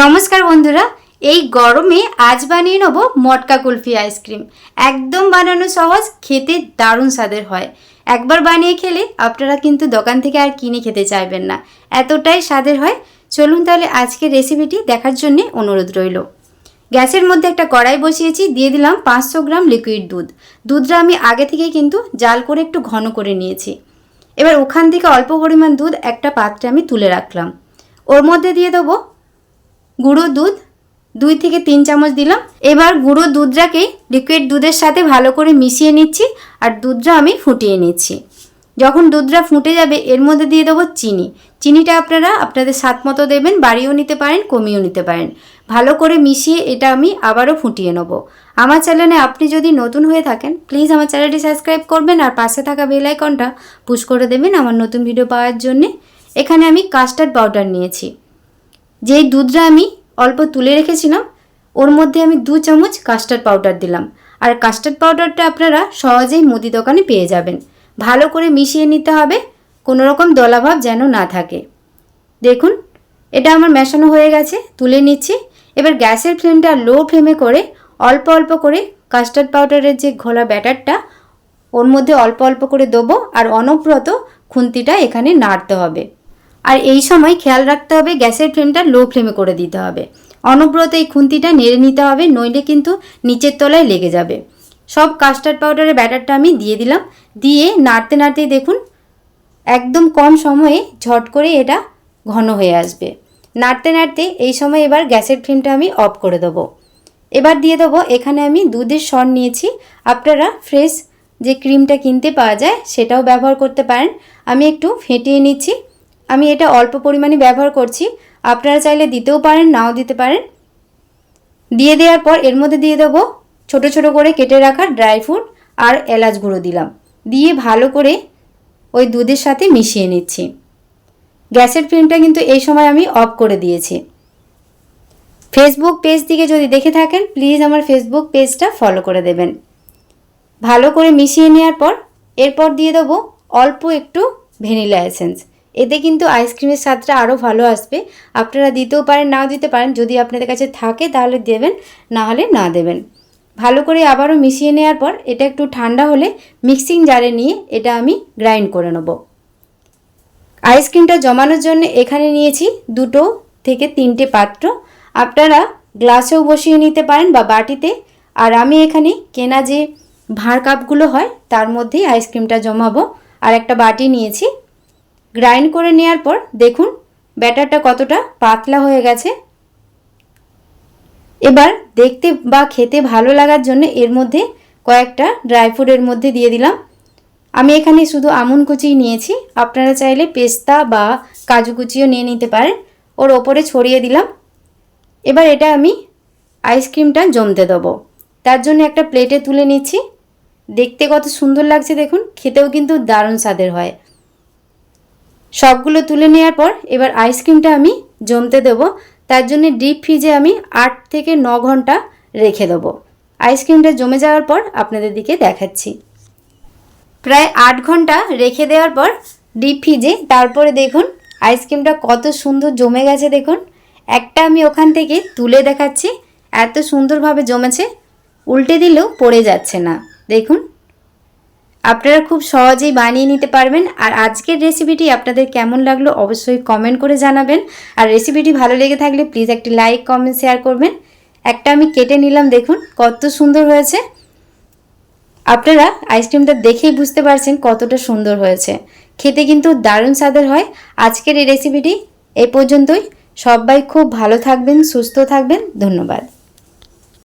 নমস্কার বন্ধুরা, এই গরমে আজ বানিয়ে নেব মটকা কুলফি আইসক্রিম। একদম বানানো সহজ, খেতে দারুণ স্বাদের হয়। একবার বানিয়ে খেলে আপনারা কিন্তু দোকান থেকে আর কিনে খেতে চাইবেন না, এতটাই স্বাদের হয়। চলুন তাহলে আজকের রেসিপিটি দেখার জন্য অনুরোধ রইল। গ্যাসের মধ্যে একটা কড়াই বসিয়েছি, দিয়ে দিলাম 500 গ্রাম লিকুইড দুধ। দুধটা আমি আগে থেকে কিন্তু জাল করে একটু ঘন করে নিয়েছি। এবার ওখান থেকে অল্প পরিমাণ দুধ একটা পাত্রে আমি তুলে রাখলাম। ওর মধ্যে দিয়ে দেবো গুঁড়ো দুধ, 2 থেকে 3 চামচ দিলাম। এবার গুঁড়ো দুধটাকে লিকুইড দুধের সাথে ভালো করে মিশিয়ে নিচ্ছি আর দুধটা আমি ফুটিয়ে নিচ্ছি। যখন দুধটা ফুটে যাবে এর মধ্যে দিয়ে দেবো চিনি। চিনিটা আপনারা আপনাদের স্বাদ মতো দেবেন, বাড়িয়েও নিতে পারেন, কমিয়েও নিতে পারেন। ভালো করে মিশিয়ে এটা আমি আবারও ফুটিয়ে নেব। আমার চ্যানেলে আপনি যদি নতুন হয়ে থাকেন প্লিজ আমার চ্যানেলটি সাবস্ক্রাইব করবেন আর পাশে থাকা বেল আইকনটা পুশ করে দেবেন আমার নতুন ভিডিও পাওয়ার জন্যে। এখানে আমি কাস্টার্ড পাউডার নিয়েছি। যেই দুধটা আমি অল্প তুলে রেখেছিলাম ওর মধ্যে আমি 2 চামচ কাস্টার্ড পাউডার দিলাম। আর কাস্টার্ড পাউডারটা আপনারা সহজেই মুদি দোকানে পেয়ে যাবেন। ভালো করে মিশিয়ে নিতে হবে, কোনো রকম দলাভাব যেন না থাকে। দেখুন এটা আমার মেশানো হয়ে গেছে, তুলে নিচ্ছি। এবার গ্যাসের ফ্লেমটা লো ফ্লেমে করে অল্প অল্প করে কাস্টার্ড পাউডারের যে ঘোলা ব্যাটারটা ওর মধ্যে অল্প অল্প করে দেবো আর অনবরত খুন্তিটা এখানে নাড়তে হবে। আর এই সময় খেয়াল রাখতে হবে গ্যাসের ফ্লেমটা লো ফ্লেমে করে দিতে হবে। অনবরত এই খুন্তিটা নেড়ে নিতে হবে, নইলে কিন্তু নিচের তলায় লেগে যাবে। সব কাস্টার্ড পাউডারের ব্যাটারটা আমি দিয়ে দিলাম। দিয়ে নাড়তে নাড়তেই দেখুন একদম কম সময়ে ঝট করে এটা ঘন হয়ে আসবে। নাড়তে নাড়তে এই সময় এবার গ্যাসের ফ্লেমটা আমি অফ করে দেবো। এবার দিয়ে দেবো এখানে আমি দুধের সর নিয়েছি। আপনারা ফ্রেশ যে ক্রিমটা কিনতে পাওয়া যায় সেটাও ব্যবহার করতে পারেন। আমি একটু ফেটিয়ে নিচ্ছি। আমি এটা অল্প পরিমাণে ব্যবহার করছি, আপনারা চাইলে দিতেও পারেন, নাও দিতে পারেন। দিয়ে দেওয়ার পর এর মধ্যে দিয়ে দেবো ছোট ছোট করে কেটে রাখা ড্রাই ফ্রুট আর এলাচ গুঁড়ো দিলাম। দিয়ে ভালো করে ওই দুধের সাথে মিশিয়ে নিচ্ছি। গ্যাসের ফ্লেমটা কিন্তু এই সময় আমি অফ করে দিয়েছি। ফেসবুক পেজ থেকে যদি দেখে থাকেন প্লিজ আমার ফেসবুক পেজটা ফলো করে দেবেন। ভালো করে মিশিয়ে নেওয়ার পর এরপর দিয়ে দেবো অল্প একটু ভ্যানিলা এসেন্স। এতে কিন্তু আইসক্রিমের স্বাদটা আরও ভালো আসবে। আপনারা দিতেও পারেন, নাও দিতে পারেন। যদি আপনাদের কাছে থাকে তাহলে দেবেন, না হলে না দেবেন। ভালো করে আবারও মিশিয়ে নেওয়ার পর এটা একটু ঠান্ডা হলে মিক্সিং জারে নিয়ে এটা আমি গ্রাইন্ড করে নেব। আইসক্রিমটা জমানোর জন্য এখানে নিয়েছি 2 থেকে 3টে পাত্র। আপনারা গ্লাসেও বসিয়ে নিতে পারেন বা বাটিতে। আর আমি এখানে কেনা যে ভাঁড় কাপগুলো হয় তার মধ্যেই আইসক্রিমটা জমাবো। আর একটা বাটি নিয়েছি। গ্রাইন্ড করে নেওয়ার পর দেখুন ব্যাটারটা কতটা পাতলা হয়ে গেছে। এবার দেখতে বা খেতে ভালো লাগার জন্য এর মধ্যে কয়েকটা ড্রাই ফ্রুট এর মধ্যে দিয়ে দিলাম। আমি এখানে শুধু আমন্ড কুচি নিয়েছি, আপনারা চাইলে পেস্তা বা কাজু কুচিও নিয়ে নিতে পারেন। ওর ওপরে ছড়িয়ে দিলাম। এবার এটা আমি আইসক্রিমটা জমতে দেবো। তার জন্য একটা প্লেটে তুলে নিচ্ছি। দেখতে কত সুন্দর লাগছে দেখুন, খেতেও কিন্তু দারুণ স্বাদের হয়। সবগুলো তুলে নেওয়ার পর এবার আইসক্রিমটা আমি জমতে দেবো। তার জন্য ডিপ ফ্রিজে আমি 8 থেকে 9 ঘন্টা রেখে দেবো। আইসক্রিমটা জমে যাওয়ার পর আপনাদের দিকে দেখাচ্ছি। প্রায় 8 ঘন্টা রেখে দেওয়ার পর ডিপ ফ্রিজে তারপরে দেখুন আইসক্রিমটা কত সুন্দর জমে গেছে। দেখুন একটা আমি ওখান থেকে তুলে দেখাচ্ছি, এত সুন্দরভাবে জমেছে, উল্টে দিলেও পড়ে যাচ্ছে না। দেখুন আপনারা খুব সহজেই বানিয়ে নিতে পারবেন। আর আজকের রেসিপিটি আপনাদের কেমন লাগলো অবশ্যই কমেন্ট করে জানাবেন। আর রেসিপিটি ভালো লেগে থাকলে প্লিজ একটি লাইক, কমেন্ট, শেয়ার করবেন। একটা আমি কেটে নিলাম, দেখুন কত সুন্দর হয়েছে। আপনারা আইসক্রিমটা দেখেই বুঝতে পারছেন কতটা সুন্দর হয়েছে। খেতে কিন্তু দারুণ স্বাদের হয়। আজকের এই রেসিপিটি এই পর্যন্তই। সবাই খুব ভালো থাকবেন, সুস্থ থাকবেন। ধন্যবাদ।